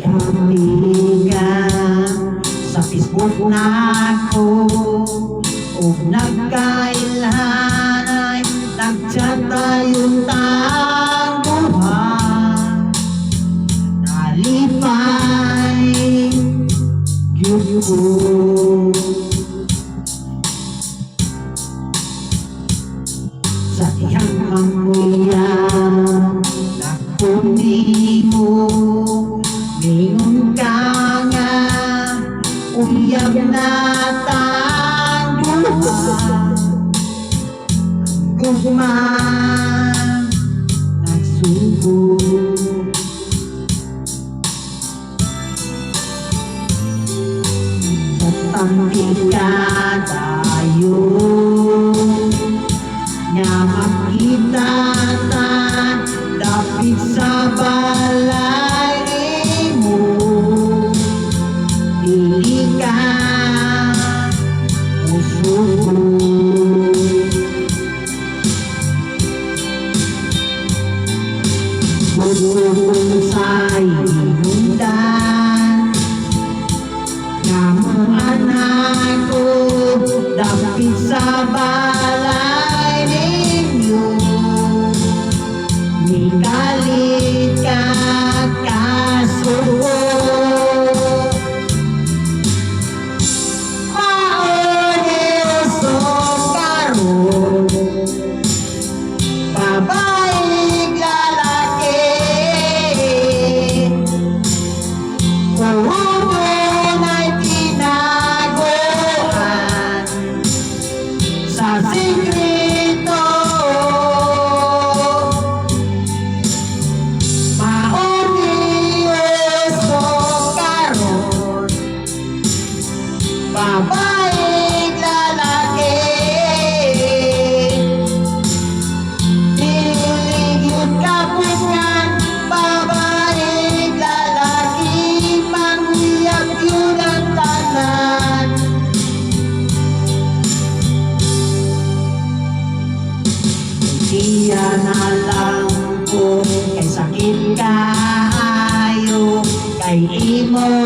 Naghabi ka sa Facebook na ako, o nagkailan ay nagchat tayong tangguhan. Nalipay cute ko sa iyang amoyan na kundi mo. Mingon ka nga, uyab na tangguhan. Ang gugma nagsubo, tatanggi ka tayo nga makita ta dapit sa balay mo. Dili ka musuko, musuko sa inundan nga anak ko dapit sa balay ninyo. Nikalit ka kasuko, maoneso karon babaeng lalaki. Sa sikreto, maoneso karon babaeng lalaki. Niligid ka pungan babaeng lalaki, mangyag yun ang tanan. Siya na lang po kay sakit kayo, kay imo